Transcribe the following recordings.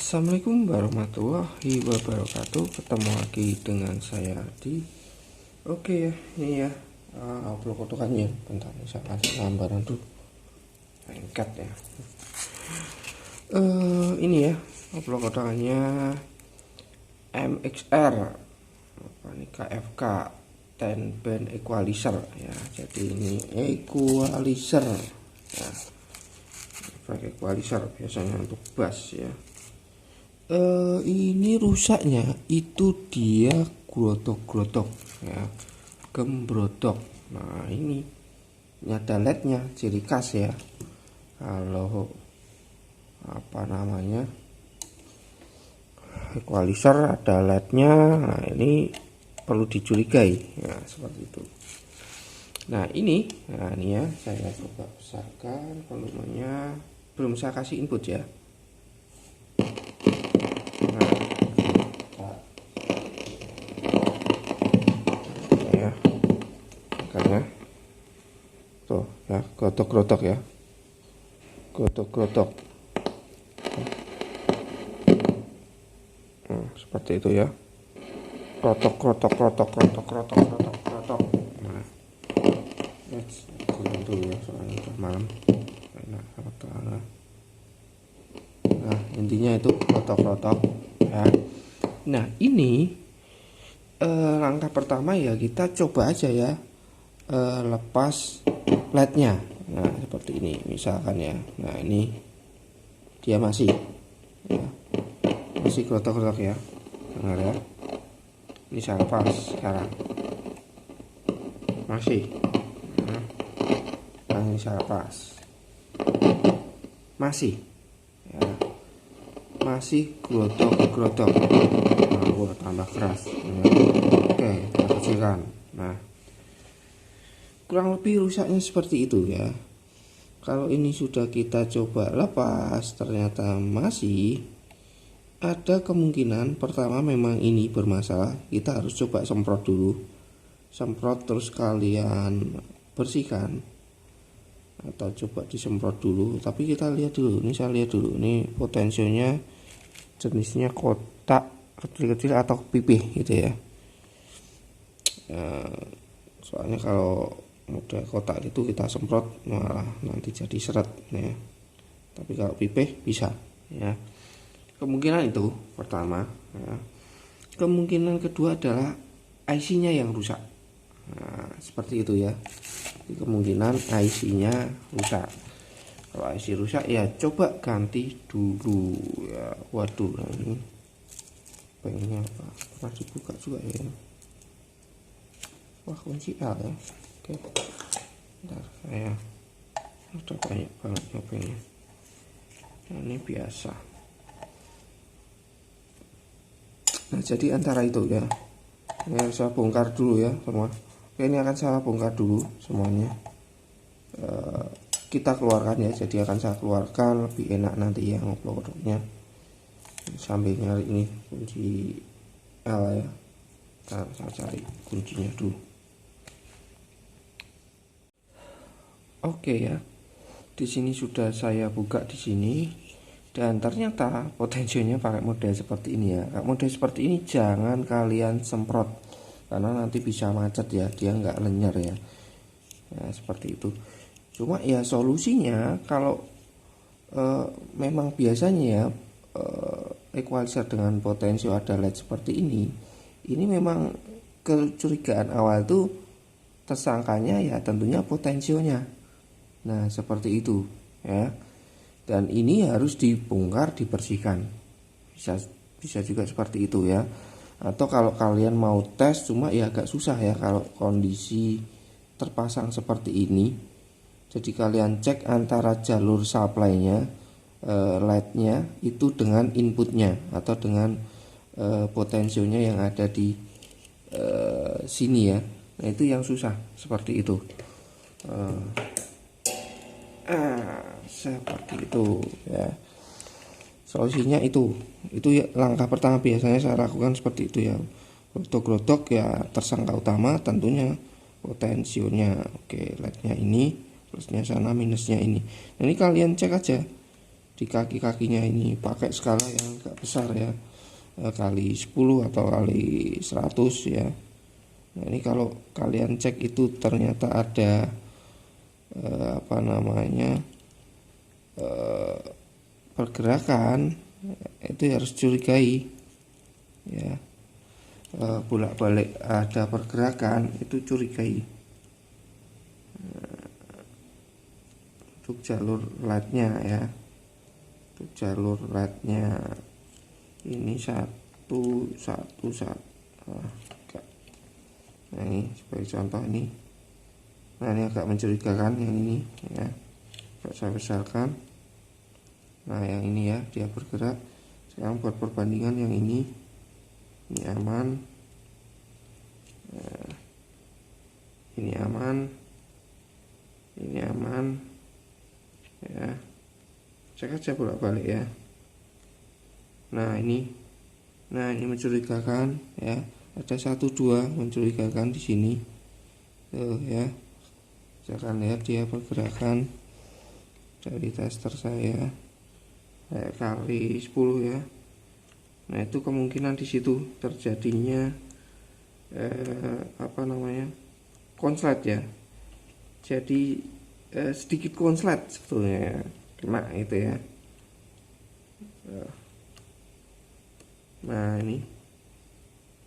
Assalamualaikum warahmatullahi wabarakatuh. Ketemu lagi dengan saya Adi. Oke ya, ini ya upload kotokannya. Bentar nih, saya kasih gambaran dulu. Lengket ya. Ini ya upload kotokannya MXR apa nih, KFK 10 band equalizer ya. Jadi ini equalizer ya, pakai equalizer biasanya untuk bass ya. Ini rusaknya itu dia grotok-grotok ya, gembrotok. Nah ini ada lednya, ciri khas ya. Kalau apa namanya equalizer ada lednya, nah ini perlu dicurigai ya, seperti itu. Nah ini ya, saya coba besarkan volumenya. Belum saya kasih input ya. Tuh ya, grotok-grotok ya, grotok-grotok seperti itu ya, grotok-grotok. Nah, kurang dulu ya, soalnya udah malam. Nah intinya itu grotok-grotok ya. Nah ini langkah pertama ya, kita coba aja ya lepas lednya. Nah seperti ini misalkan ya. Nah ini dia masih grotok-grotok ya, dengar ya. Ini saya lepas sekarang, masih nah ini saya lepas, masih ya, masih grotok-grotok. Nah gua tambah keras ya. Oke, kita kecilkan. Nah kurang lebih rusaknya seperti itu ya. Kalau ini sudah kita coba lepas ternyata masih, ada kemungkinan pertama memang ini bermasalah. Kita harus coba semprot dulu, semprot terus kalian bersihkan, atau coba disemprot dulu. Tapi kita lihat dulu, ini saya lihat dulu, ini potensinya jenisnya kotak kecil-kecil atau pipih gitu ya. Soalnya kalau model kotak itu kita semprot malah nanti jadi seret ya. Tapi kalau pipih bisa ya. Kemungkinan itu pertama ya. Kemungkinan kedua adalah IC-nya yang rusak. Nah, seperti itu ya. Jadi kemungkinan IC-nya rusak. Kalau IC rusak ya coba ganti dulu ya. Waduh, ini pengennya apa? Pernah dibuka juga ya. Wah, kunci L ya. Oke, bentar, saya udah banyak banget nyopengnya. Ini biasa. Nah jadi antara itu ya, ini harus saya bongkar dulu ya semua. Oke, ini akan saya bongkar dulu semuanya. Kita keluarkan ya, jadi akan saya keluarkan lebih enak nanti ya ngobrol-ngobrolnya. Sambil nyari ini kunci L ya. Saya cari kuncinya dulu. Oke ya, di sini sudah saya buka di sini, dan ternyata potensinya pakai model seperti ini ya. Model seperti ini jangan kalian semprot karena nanti bisa macet ya, dia nggak lenyer ya. Nah, seperti itu. Cuma ya solusinya kalau memang biasanya ya equalizer dengan potensio ada LED seperti ini memang kecurigaan awal tuh tersangkanya ya tentunya potensionya. Nah seperti itu ya, dan ini harus dibongkar, dibersihkan. Bisa juga seperti itu ya. Atau kalau kalian mau tes, cuma ya agak susah ya kalau kondisi terpasang seperti ini. Jadi kalian cek antara jalur supply-nya, LED-nya itu dengan inputnya atau dengan potensionya yang ada di sini ya. Nah itu yang susah seperti itu. Seperti itu ya. Solusinya itu ya, langkah pertama biasanya saya lakukan seperti itu ya. Grotok-grotok ya, tersangka utama tentunya potensionya. Oke, LED-nya ini, plusnya sana, minusnya ini. Nah, ini kalian cek aja di kaki-kakinya ini pakai skala yang agak besar ya, kali 10 atau kali 100 ya. Nah ini kalau kalian cek itu ternyata ada apa namanya pergerakan, itu harus curigai ya. Bolak-balik ada pergerakan itu curigai. Untuk jalur lednya ya, untuk jalur lednya ini satu. Nah ini sebagai contoh ini. Nah ini agak mencurigakan yang ini ya, agak saya besarkan. Nah yang ini ya, dia bergerak. Sekarang buat perbandingan yang ini aman. Nah, ini aman, ini aman ya, cek aja bolak-balik ya. Nah ini mencurigakan ya, ada 1-2 mencurigakan di sini tuh ya. Jangan lihat dia pergerakan dari tester saya kayak kali 10 ya. Nah itu kemungkinan di situ terjadinya apa namanya, konslet ya. Jadi sedikit konslet sebetulnya, kena itu ya. Nah ini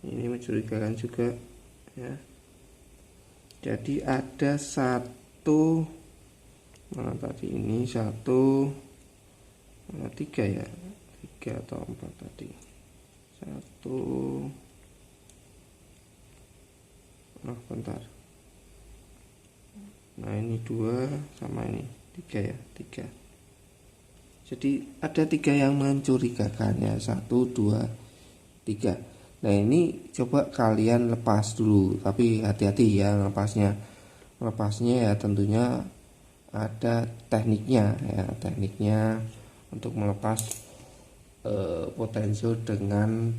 mencurigakan juga ya. Jadi ada satu, mana tadi ini, 1, 3 ya, 3 atau 4 tadi, 1, bentar. Nah ini 2 sama ini 3 ya, 3. Jadi ada 3 yang mencurigakan ya, 1, 2, 3. Nah ini coba kalian lepas dulu, tapi hati-hati ya lepasnya ya, tentunya ada tekniknya ya, tekniknya untuk melepas potensial dengan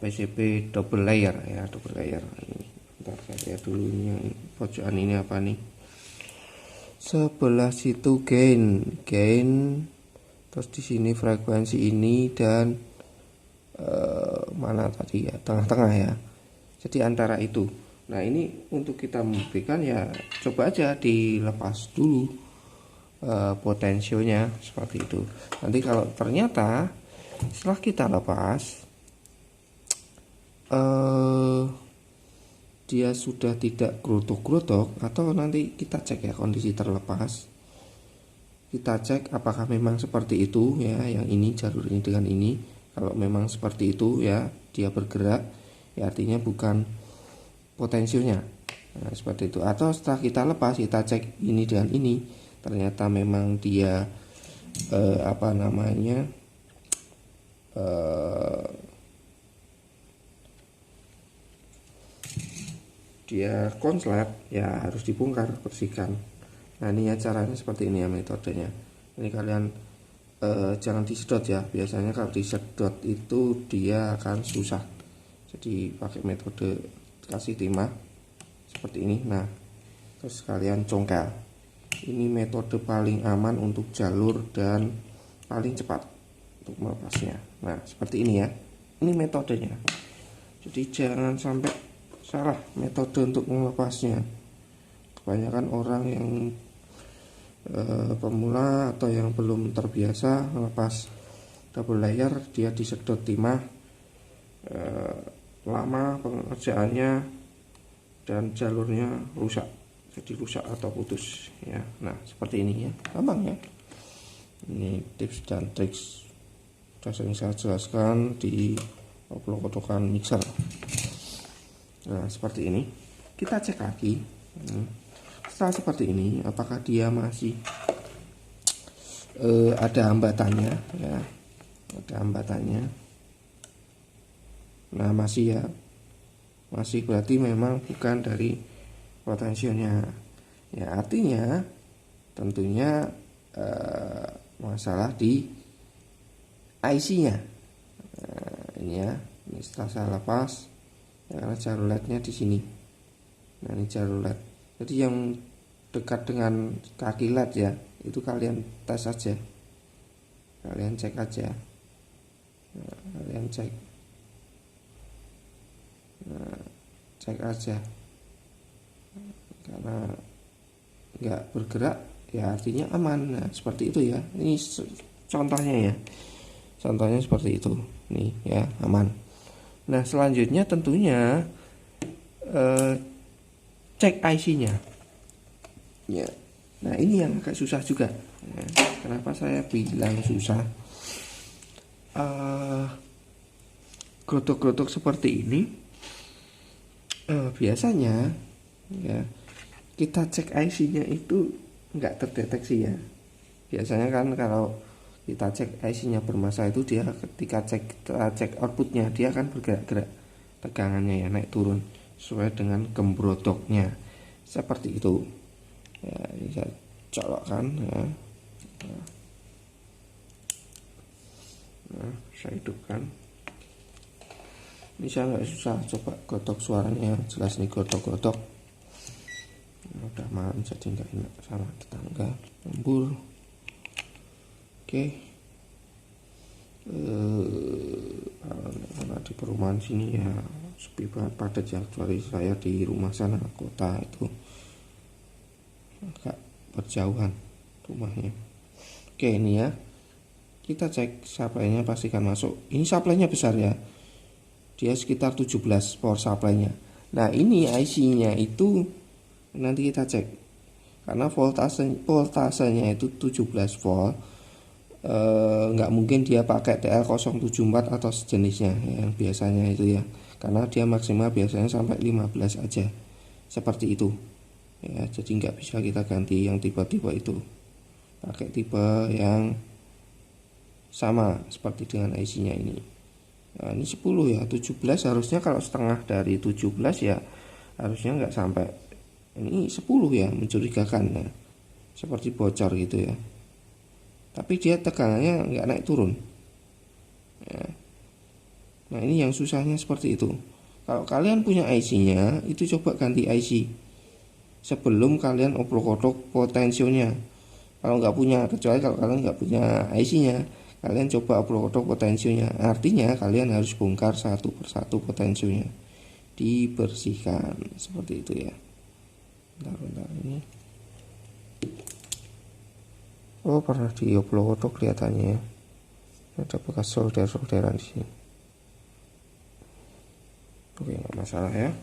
PCB double layer ya, double layer. Ini bentar saya lihat dulu ini yang pojokan ini apa nih, sebelah situ gain, terus di sini frekuensi ini, dan mana tadi ya, tengah-tengah ya. Jadi antara itu. Nah ini untuk kita membuktikan ya, coba aja dilepas dulu potensialnya seperti itu. Nanti kalau ternyata setelah kita lepas dia sudah tidak gerotok-gerotok, atau nanti kita cek ya kondisi terlepas, kita cek apakah memang seperti itu ya, yang ini jalur ini dengan ini. Kalau memang seperti itu ya, dia bergerak ya, artinya bukan potensialnya. Nah, seperti itu. Atau setelah kita lepas, kita cek ini dengan ini, ternyata memang dia apa namanya, dia konslet ya, harus dibongkar, bersihkan. Nah ini ya caranya seperti ini ya, metodenya. Ini kalian jangan disedot ya, biasanya kalau disedot itu dia akan susah. Jadi pakai metode kasih timah seperti ini. Nah terus kalian congkel. Ini metode paling aman untuk jalur dan paling cepat untuk melepasnya. Nah seperti ini ya, ini metodenya. Jadi jangan sampai salah metode untuk melepasnya. Kebanyakan orang yang pemula atau yang belum terbiasa melepas double layer, dia disedot timah, lama pengerjaannya dan jalurnya rusak, jadi rusak atau putus ya. Nah seperti ini ya, gampang ya. Ini tips dan triks sudah sering saya jelaskan di kotokan mixer. Nah seperti ini, kita cek lagi. Setelah seperti ini, apakah dia masih ada hambatannya ya, ada hambatannya. Nah masih ya, masih berarti memang bukan dari potensialnya ya, artinya tentunya masalah di IC-nya. Nah, ini ya, ini setelah saya lepas ya, karena jalur LED-nya di sini. Nah ini jalur LED, jadi yang dekat dengan kaki LED ya, itu kalian tes aja, kalian cek aja. Nah, kalian cek, nah, cek aja. Karena nggak bergerak ya artinya aman. Nah seperti itu ya, ini contohnya ya, contohnya seperti itu nih ya, aman. Nah selanjutnya tentunya cek IC-nya ya. Nah ini yang agak susah juga ya. Kenapa saya bilang susah? Grotok-grotok seperti ini biasanya ya kita cek IC-nya itu nggak terdeteksi ya. Biasanya kan kalau kita cek IC-nya bermasalah itu dia ketika kita cek outputnya dia akan bergerak-gerak tegangannya ya, naik turun sesuai dengan gembrotoknya seperti itu ya. Ini saya colokkan ya. Nah, saya hidupkan. Ini saya nggak susah, coba gotok suaranya jelas nih, gotok-gotok. Udah malam jadi nggak enak sama tetangga lembur. Oke. Karena di perumahan sini ya sepi banget, padat ya, kecuali saya di rumah sana kota itu agak berjauhan rumahnya. Oke ini ya, kita cek supply-nya, pastikan masuk. Ini supply-nya besar ya, dia sekitar 17 power supply-nya. Nah ini IC-nya itu nanti kita cek, karena voltasenya itu 17 volt. Nggak mungkin dia pakai TL074 atau sejenisnya yang biasanya itu ya, karena dia maksimal biasanya sampai 15 aja seperti itu ya. Jadi nggak bisa kita ganti yang tipe-tipe itu, pakai tipe yang sama seperti dengan IC-nya ini. Nah, ini 10 ya, 17 harusnya, kalau setengah dari 17 ya harusnya nggak sampai. Ini 10 ya, mencurigakan ya, seperti bocor gitu ya, tapi dia tegangannya nggak naik turun ya. Nah ini yang susahnya seperti itu. Kalau kalian punya IC-nya itu coba ganti IC sebelum kalian oprok-oprok potensionya. Kalau nggak punya, kecuali kalau kalian nggak punya IC-nya, kalian coba oprok-oprok potensionya. Artinya kalian harus bongkar satu persatu potensionya, dibersihkan seperti itu ya. Bentar ini. Oh pernah dioprok-oprok kelihatannya ya. Ada bekas solder-solderan di sini. Oke nggak masalah ya.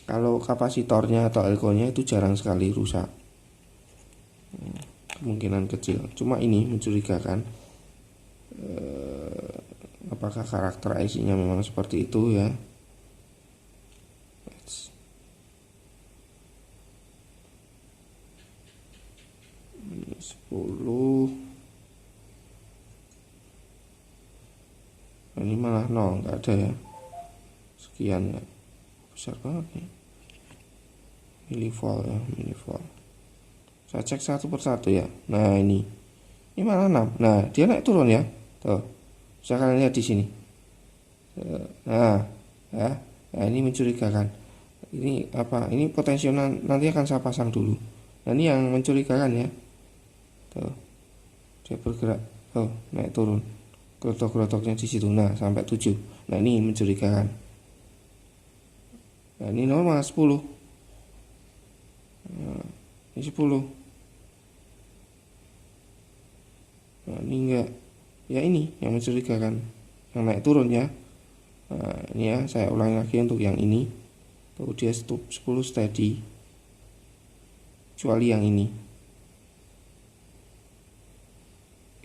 Kalau kapasitornya atau elko-nya itu jarang sekali rusak, kemungkinan kecil. Cuma ini mencurigakan, apakah karakter IC-nya memang seperti itu ya. Ini 10. Ini malah 0, nggak ada ya. Sekian ya, besar banget nih. Milivolt ya, milivolt. Saya cek satu persatu ya. Nah ini malah 6. Nah dia naik turun ya, tuh bisa kalian lihat di sini. Nah ya, nah ini mencurigakan. Ini apa, ini potensial nanti akan saya pasang dulu. Nah ini yang mencurigakan ya, tuh dia bergerak, tuh naik turun, grotok-grotoknya di situ. Nah sampai 7. Nah ini mencurigakan. Nah ini normal 10. Nah, ini 10. Nah ini enggak ya, ini yang mencurigakan, yang naik turun ya. Nah ini ya, saya ulangi lagi untuk yang ini, tuh dia 10 steady, kecuali yang ini.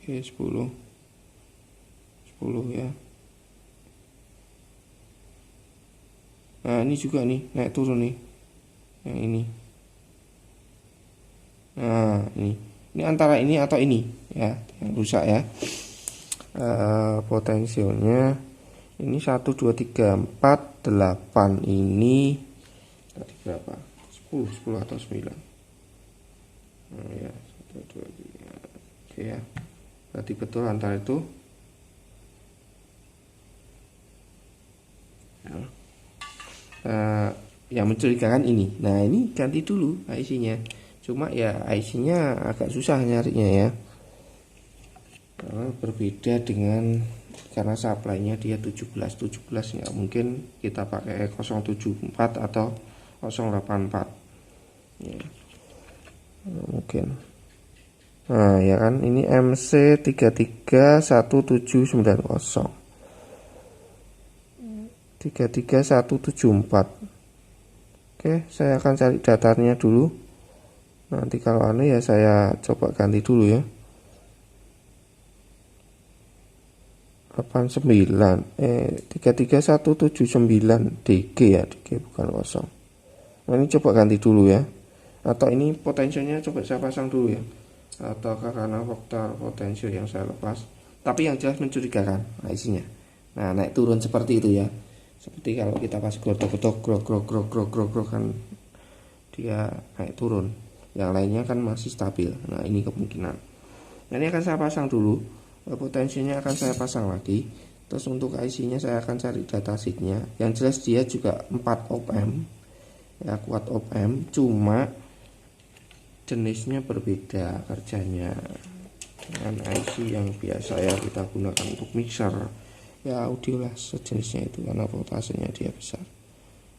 Oke 10 ya. Nah ini juga nih naik turun nih, yang ini. Nah ini antara ini atau ini ya yang rusak ya. Potensialnya ini 1 2 3 4 8. Ini tadi berapa? 10 atau 9. Nah ya 1 2 3. Oke ya, berarti betul antara itu ya. Yang yang mencurigakan ini. Nah ini ganti dulu IC-nya. Cuma ya IC-nya agak susah nyarinya ya, karena berbeda dengan, karena supply-nya dia 17 nggak mungkin kita pakai 074 atau 084 ya, mungkin. Nah ya kan, ini MC 331790 331774. Oke, saya akan cari datarnya dulu. Nanti kalau aneh ya saya coba ganti dulu ya. 33179 DG ya, DG bukan kosong. Nah ini coba ganti dulu ya. Atau ini potensinya coba saya pasang dulu ya. Ataukah karena faktor potensial yang saya lepas. Tapi yang jelas mencurigakan IC-nya. Nah naik turun seperti itu ya. Seperti kalau kita pas godok-godok grok kan dia naik turun. Yang lainnya kan masih stabil. Nah ini kemungkinan. Nah, ini akan saya pasang dulu. Potensinya akan saya pasang lagi. Terus untuk IC-nya saya akan cari datasheetnya. Yang jelas dia juga 4 ohm ya, kuat ohm, cuma jenisnya berbeda kerjanya dengan IC yang biasa ya kita gunakan untuk mixer ya, audio lah sejenisnya itu, karena voltasenya dia besar.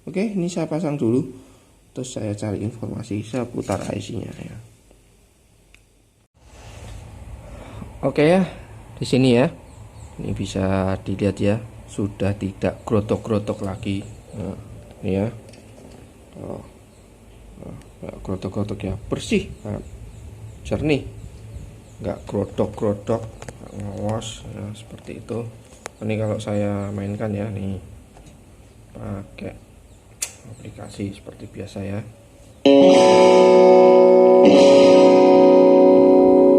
Oke, ini saya pasang dulu, terus saya cari informasi, saya putar IC-nya ya. Oke ya, di sini ya, ini bisa dilihat ya, sudah tidak grotok-grotok lagi. Nah, ini ya, grotok-grotok ya, bersih, nah, jernih, nggak grotok-grotok, ngos ya, seperti itu. Ini kalau saya mainkan ya, nih pakai aplikasi seperti biasa ya.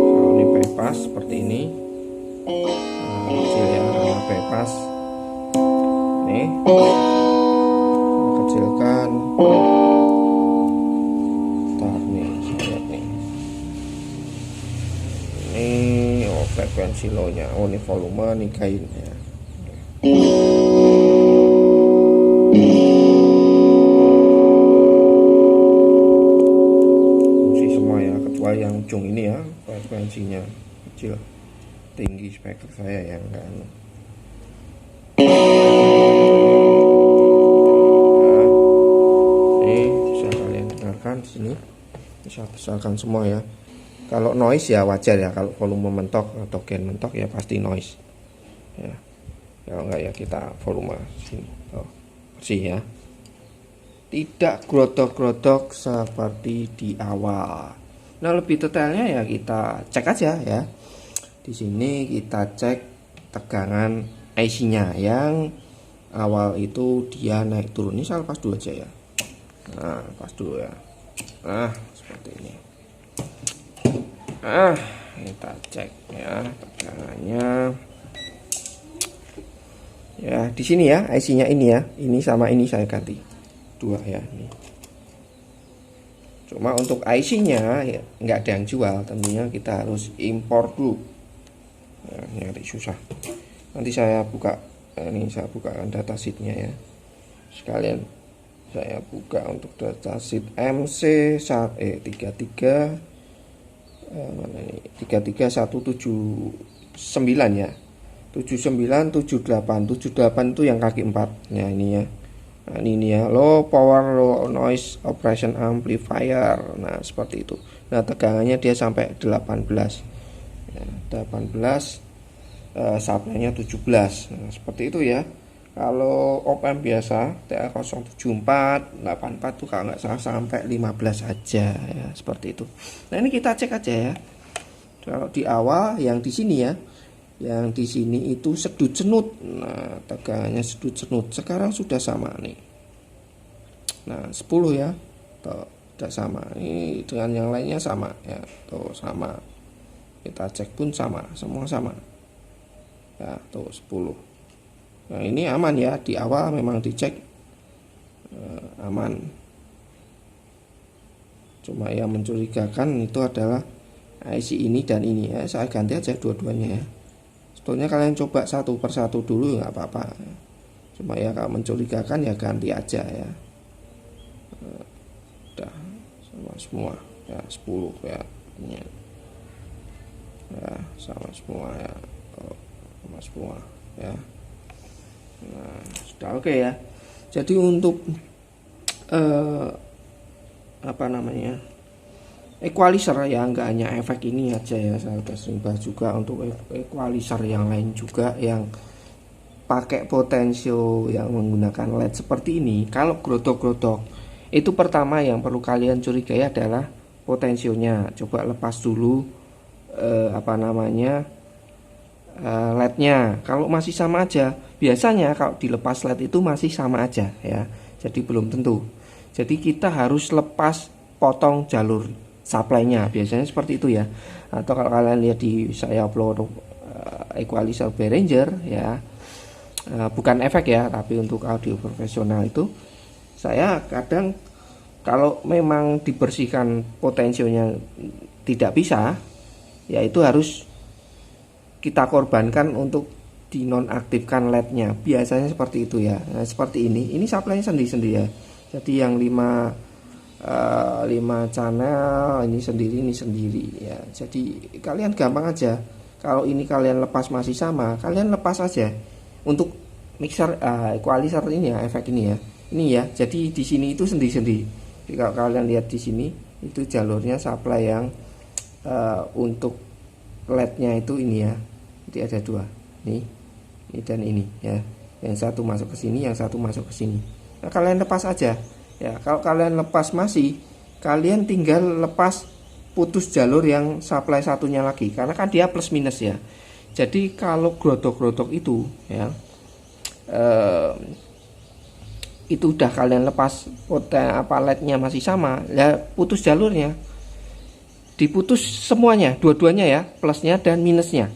Kalau ini bypass seperti ini, kecil ya, karena bypass nih, kecilkan. Ntar nih, lihat nih, ini frekuensi low nya, ini volume, nih gain ya. Fungsi semua ya, kecuali yang ujung ini ya, frekuensinya kecil, tinggi speaker saya yang enggak. Nah, ini bisa kalian dengarkan di sini, bisa besarkan semua ya. Kalau noise ya wajar ya, kalau volume mentok atau gain mentok ya pasti noise ya. Kalau enggak ya kita volume sini, bersih ya, tidak grotok-grotok seperti di awal. Nah lebih detailnya ya kita cek aja ya. Di sini kita cek tegangan IC-nya yang awal itu dia naik turun. Ini saya lepas dulu aja ya. Nah lepas dulu ya. Nah seperti ini. Kita cek ya tegangannya. Ya di sini ya IC-nya ini ya, ini sama ini saya ganti dua ya ini. Cuma untuk IC-nya ya, nggak ada yang jual, tentunya kita harus impor dulu. Nah, nyari susah. Nanti saya buka, ini saya bukakan datasheetnya ya. Sekalian saya buka untuk datasheet MC 33179 ya. 7978 itu yang kaki 4 ya ini ya. Nah ini ya, low power low noise operation amplifier. Nah seperti itu. Nah tegangannya dia sampai 18 ya, 18, supply-nya 17. Nah seperti itu ya. Kalau op-amp biasa TA074 84 tuh kalau nggak salah sampai 15 aja ya, seperti itu. Nah ini kita cek aja ya. Kalau di awal yang di sini ya, yang di sini itu sedut senut. Nah tegangannya sedut senut, sekarang sudah sama nih. Nah 10 ya, tuh sudah sama. Ini dengan yang lainnya sama ya, tuh sama. Kita cek pun sama, semua sama ya, tuh 10. Nah ini aman ya, di awal memang dicek aman. Cuma yang mencurigakan itu adalah IC ini dan ini ya. Saya ganti aja dua-duanya ya. Sebetulnya kalian coba satu persatu dulu nggak apa-apa. Cuma ya kalau mencurigakan ya ganti aja ya. udah sama semua ya, 10 ya ini ya sama semua ya, sama semua ya. Nah sudah oke ya. Jadi untuk apa namanya, equalizer ya, nggak hanya efek ini aja ya, saya udah sering bahas juga untuk equalizer yang lain juga yang pakai potensio yang menggunakan LED seperti ini. Kalau grotok-grotok itu pertama yang perlu kalian curigai adalah potensionya. Coba lepas dulu apa namanya, LED-nya. Kalau masih sama aja, biasanya kalau dilepas LED itu masih sama aja ya, jadi belum tentu. Jadi kita harus lepas, potong jalur supply-nya, biasanya seperti itu ya. Atau kalau kalian lihat di saya upload equalizer Behringer ya, bukan efek ya, tapi untuk audio profesional itu saya kadang kalau memang dibersihkan potensionya tidak bisa, ya itu harus kita korbankan untuk dinonaktifkan LED-nya. Biasanya seperti itu ya. Nah, seperti ini supply-nya sendiri-sendiri ya. Jadi yang 5 channel ini sendiri ya. Jadi kalian gampang aja. Kalau ini kalian lepas masih sama, kalian lepas aja. Untuk mixer equalizer ini ya, efek ini ya. Ini ya. Jadi di sini itu sendiri-sendiri. Jadi kalau kalian lihat di sini itu jalurnya supply yang untuk LED-nya itu ini ya. Jadi ada 2. Ini dan ini ya. Yang satu masuk ke sini, yang satu masuk ke sini. Nah, kalian lepas aja ya. Kalau kalian lepas masih, kalian tinggal lepas, putus jalur yang supply satunya lagi, karena kan dia plus minus ya. Jadi kalau grotok-grotok itu ya, itu udah kalian lepas LED-nya masih sama ya, putus jalurnya, diputus semuanya, dua-duanya ya, plusnya dan minusnya.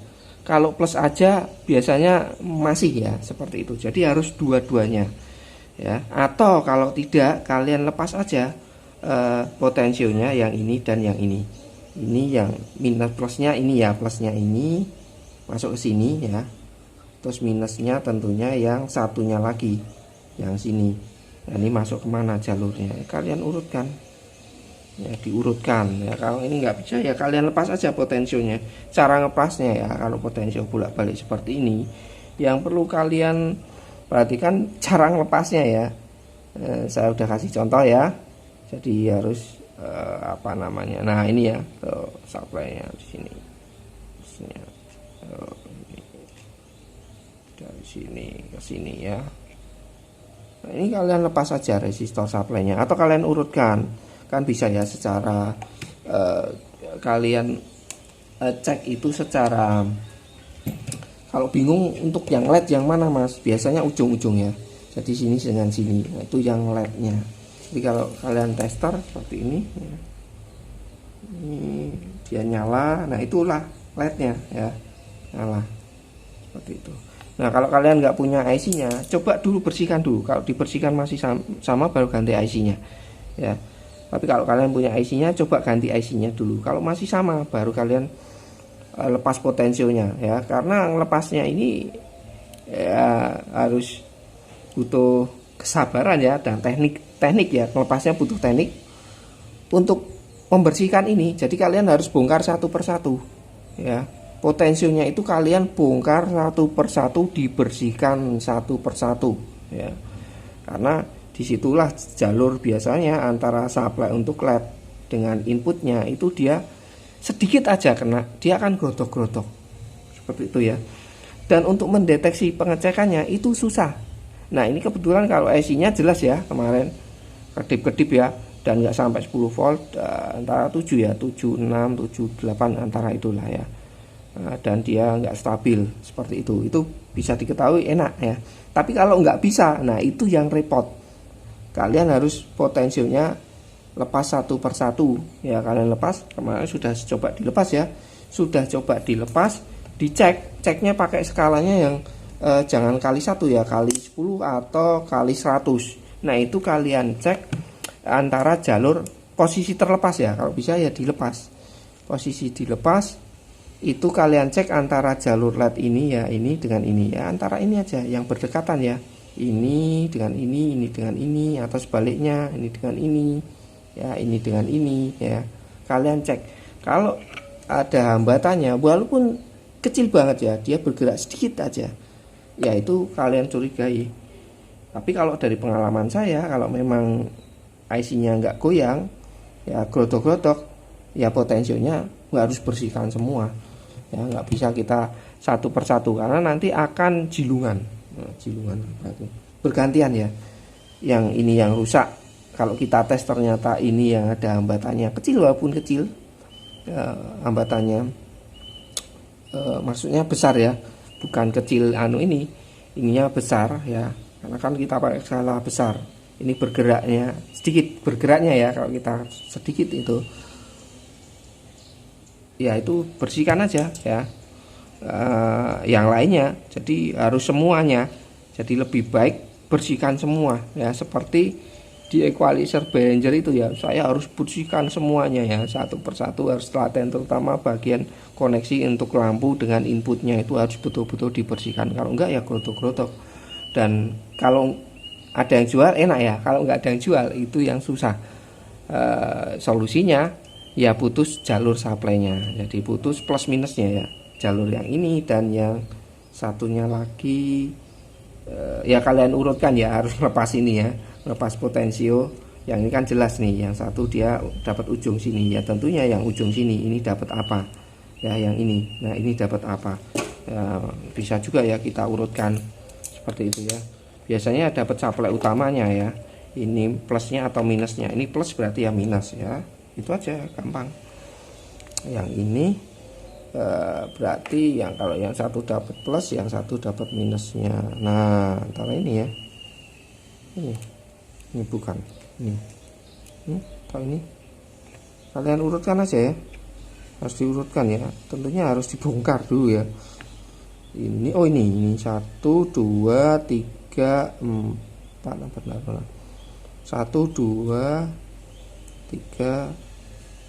Kalau plus aja biasanya masih ya, seperti itu. Jadi harus dua-duanya ya. Atau kalau tidak, kalian lepas aja potensionya yang ini dan yang ini. Ini yang minus, plusnya ini ya, plusnya ini masuk ke sini ya. Terus minusnya tentunya yang satunya lagi, yang sini. Nah, ini masuk kemana jalurnya? Kalian urutkan ya, diurutkan ya. Kalau ini nggak bisa ya kalian lepas aja potensionya. Cara ngepasnya ya, kalau potensio bolak-balik seperti ini, yang perlu kalian perhatikan cara ngelepasnya ya. Saya udah kasih contoh ya. Jadi harus apa namanya, nah ini ya, supply-nya di sini. Dari sini ke sini ya. Nah, ini kalian lepas saja resistor supply-nya, atau kalian urutkan, kan bisa ya. Secara kalian cek itu secara, kalau bingung untuk yang LED yang mana mas, biasanya ujung-ujungnya. Jadi sini dengan sini, nah, itu yang LED-nya. Jadi kalau kalian tester seperti ini ya, ini dia nyala, nah itulah LED-nya ya, nyala seperti itu. Nah kalau kalian nggak punya IC-nya, coba dulu bersihkan dulu. Kalau dibersihkan masih sama baru ganti IC-nya ya. Tapi kalau kalian punya IC-nya, coba ganti IC-nya dulu. Kalau masih sama, baru kalian lepas potensionya ya. Karena lepasnya ini ya harus butuh kesabaran ya, dan teknik ya. Melepasnya butuh teknik untuk membersihkan ini. Jadi kalian harus bongkar satu persatu ya. Potensionya itu kalian bongkar satu persatu, dibersihkan satu persatu ya. Karena disitulah jalur biasanya antara supply untuk LED dengan inputnya itu dia sedikit aja kena, dia akan grotok-grotok seperti itu ya. Dan untuk mendeteksi pengecekannya itu susah. Nah ini kebetulan kalau IC-nya jelas ya, kemarin kedip-kedip ya, dan nggak sampai 10 volt, antara 7 ya, 7, 6, 7, 8 antara itulah ya. Dan dia nggak stabil seperti itu bisa diketahui enak ya. Tapi kalau nggak bisa, nah itu yang repot. Kalian harus potensionya lepas satu persatu ya. Kalian lepas, kemarin sudah coba dilepas ya, sudah coba dilepas, dicek, ceknya pakai skalanya yang jangan kali 1 ya, kali 10 atau kali 100. Nah itu kalian cek antara jalur posisi terlepas ya, kalau bisa ya dilepas, posisi dilepas itu kalian cek antara jalur LED ini ya, ini dengan ini ya, antara ini aja yang berdekatan ya. ini dengan ini dengan ini, atau sebaliknya ini dengan ini ya, ini dengan ini ya. Kalian cek kalau ada hambatannya walaupun kecil banget ya, dia bergerak sedikit aja ya, itu kalian curigai. Tapi kalau dari pengalaman saya, kalau memang IC-nya nggak goyang ya, gerotok-gerotok ya, potensionya nggak harus bersihkan semua ya, nggak bisa kita satu persatu karena nanti akan jilungan. Nah, jilungan berarti bergantian ya, yang ini yang rusak. Kalau kita tes ternyata ini yang ada hambatannya kecil, walaupun kecil ya, hambatannya maksudnya besar ya, bukan kecil ininya besar ya, karena kan kita pakai skala besar. Ini bergeraknya sedikit, bergeraknya ya, kalau kita sedikit itu ya itu bersihkan aja ya. Yang lainnya jadi harus semuanya, jadi lebih baik bersihkan semua ya, seperti di equalizer Behringer itu ya, saya harus bersihkan semuanya ya, satu persatu harus telaten, terutama bagian koneksi untuk lampu dengan inputnya itu harus betul-betul dibersihkan, kalau enggak ya gerotok-gerotok. Dan kalau ada yang jual enak ya, kalau enggak ada yang jual itu yang susah. Solusinya ya putus jalur supply-nya, jadi putus plus minusnya ya, jalur yang ini dan yang satunya lagi ya kalian urutkan ya, harus lepas ini ya, lepas potensio. Yang ini kan jelas nih, yang satu dia dapat ujung sini ya, tentunya yang ujung sini ini dapat apa ya, yang ini, nah ini dapat apa ya, bisa juga ya kita urutkan seperti itu ya. Biasanya dapat supply utamanya ya, ini plusnya atau minusnya, ini plus berarti ya minus ya, itu aja gampang. Yang ini berarti yang kalau yang satu dapat plus, yang satu dapat minusnya. Nah antara ini ya, ini bukan ini, kalau ini kalian urutkan aja ya, harus diurutkan ya, tentunya harus dibongkar dulu ya. Ini oh ini 1 2 3 4 1 2 3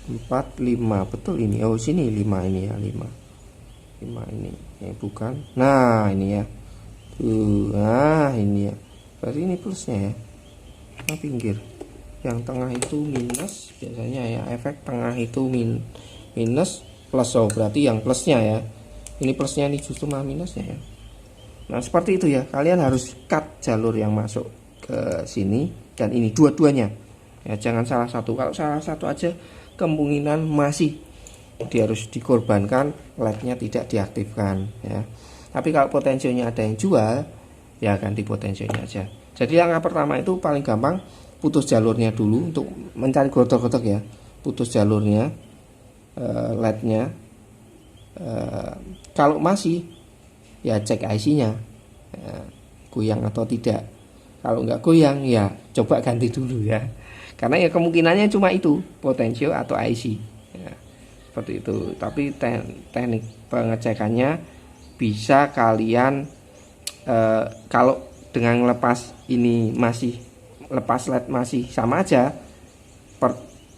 4 5, betul ini, oh sini 5 ini ya, 5 ini bukan, nah ini ya tuh, nah ini ya, berarti ini plusnya ya, nah pinggir yang tengah itu minus biasanya ya, efek tengah itu minus plus, oh berarti yang plusnya ya, ini plusnya, ini justru malah minusnya ya. Nah seperti itu ya, kalian harus cut jalur yang masuk ke sini dan ini dua-duanya ya, jangan salah satu. Kalau salah satu aja kemungkinan masih dia harus dikorbankan, LED-nya tidak diaktifkan ya. Tapi kalau potensionya ada yang jual ya ganti potensionya aja. Jadi langkah pertama itu paling gampang, putus jalurnya dulu untuk mencari gerotok-gerotok ya, putus jalurnya LED-nya. Kalau masih ya cek IC-nya goyang atau tidak. Kalau nggak goyang ya coba ganti dulu ya, karena ya kemungkinannya cuma itu, potensio atau IC ya, seperti itu. Tapi teknik pengecekannya bisa kalian kalau dengan lepas ini masih, lepas LED masih sama aja,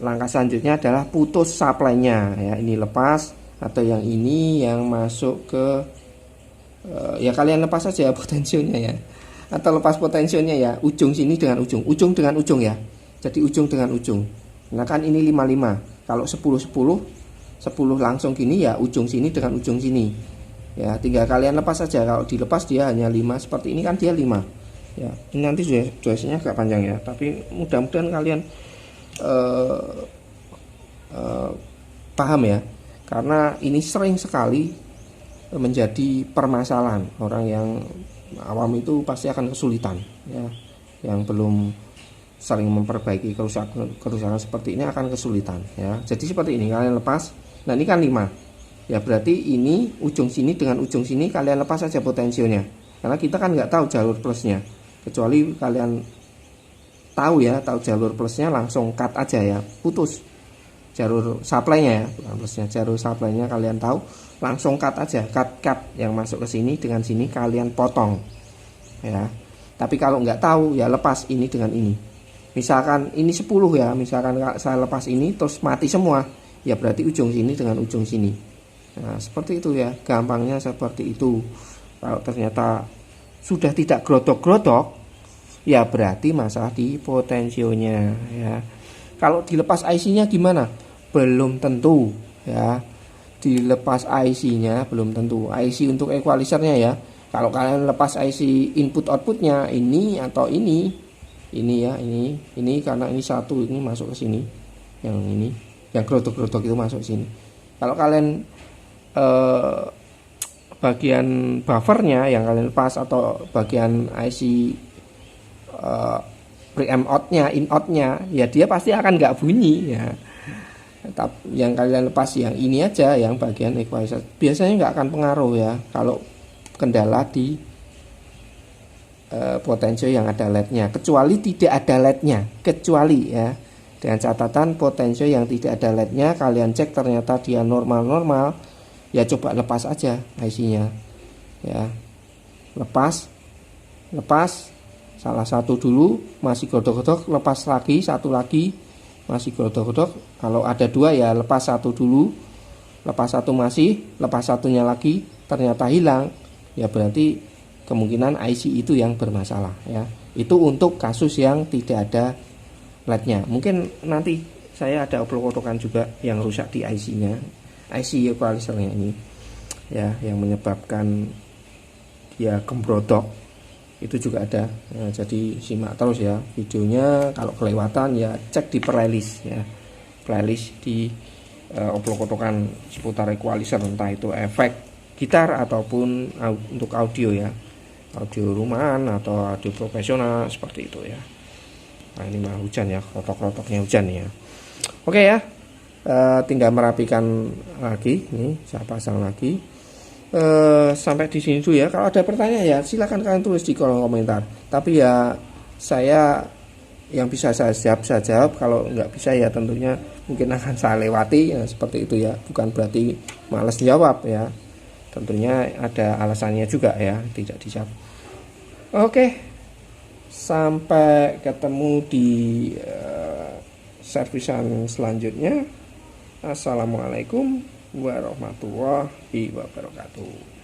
langkah selanjutnya adalah putus supply-nya ya, ini lepas, atau yang ini yang masuk ke ya kalian lepas saja potensionya ya, atau lepas potensionya ya, ujung sini dengan ujung dengan ujung ya, jadi ujung dengan ujung. Nah kan ini 55, kalau 10 langsung gini ya, ujung sini dengan ujung sini ya, tinggal kalian lepas saja. Kalau dilepas dia hanya 5 seperti ini kan, dia 5 ya. Ini nanti durasinya agak panjang ya, tapi mudah-mudahan kalian paham ya, karena ini sering sekali menjadi permasalahan. Orang yang awam itu pasti akan kesulitan ya, yang belum sering memperbaiki kerusakan seperti ini akan kesulitan ya. Jadi seperti ini kalian lepas, nah ini kan 5 ya, berarti ini ujung sini dengan ujung sini kalian lepas saja potensionya, karena kita kan nggak tahu jalur plusnya, kecuali kalian tahu ya, tahu jalur plusnya langsung cut aja ya, putus jalur supply-nya ya, bukan plusnya, jalur supply-nya kalian tahu, langsung cut aja, cut yang masuk ke sini dengan sini kalian potong ya. Tapi kalau nggak tahu ya lepas ini dengan ini, misalkan ini 10 ya, misalkan saya lepas ini terus mati semua ya, berarti ujung sini dengan ujung sini. Nah seperti itu ya, gampangnya seperti itu. Kalau ternyata sudah tidak grotok-grotok, ya berarti masalah di potensionya ya. Kalau dilepas IC-nya gimana? Belum tentu ya. Dilepas IC-nya belum tentu. IC untuk equalizernya ya. Kalau kalian lepas IC input outputnya ini atau ini ya, ini karena ini satu, ini masuk ke sini. Yang ini, yang grotok-grotok itu masuk sini. Kalau kalian bagian buffernya yang kalian lepas atau bagian IC preamp outnya, in outnya, ya dia pasti akan nggak bunyi ya. Tapi yang kalian lepas yang ini aja, yang bagian equalizer, biasanya nggak akan pengaruh ya kalau kendala di potensio yang ada LED-nya, kecuali tidak ada LED-nya, kecuali ya. Dengan catatan potensio yang tidak ada LED-nya kalian cek ternyata dia normal-normal, ya coba lepas aja IC-nya ya. Lepas salah satu dulu masih godok-godok, lepas lagi satu lagi masih godok-godok. Kalau ada dua ya lepas satu dulu, lepas satu masih, lepas satunya lagi ternyata hilang, ya berarti kemungkinan IC itu yang bermasalah ya. Itu untuk kasus yang tidak ada LED-nya. Mungkin nanti saya ada oplok-oplokan juga yang rusak di IC-nya, IC equalizernya ini ya, yang menyebabkan dia gembrodok, itu juga ada ya. Jadi simak terus ya videonya, kalau kelewatan ya cek di playlist ya, playlist di oplok-oplokan seputar equalizer, entah itu efek gitar ataupun untuk audio ya, audio rumahan atau audio profesional seperti itu ya. Nah ini mah hujan ya, rotok-rotoknya hujan ya. Oke ya, tinggal merapikan lagi, nih saya pasang lagi. Sampai di sini dulu ya. Kalau ada pertanyaan ya silakan kalian tulis di kolom komentar. Tapi ya saya yang bisa saya jawab, kalau nggak bisa ya tentunya mungkin akan saya lewati ya, seperti itu ya. Bukan berarti malas jawab ya. Tentunya ada alasannya juga ya tidak dijawab. Oke, sampai ketemu di servisan selanjutnya. Assalamualaikum warahmatullahi wabarakatuh.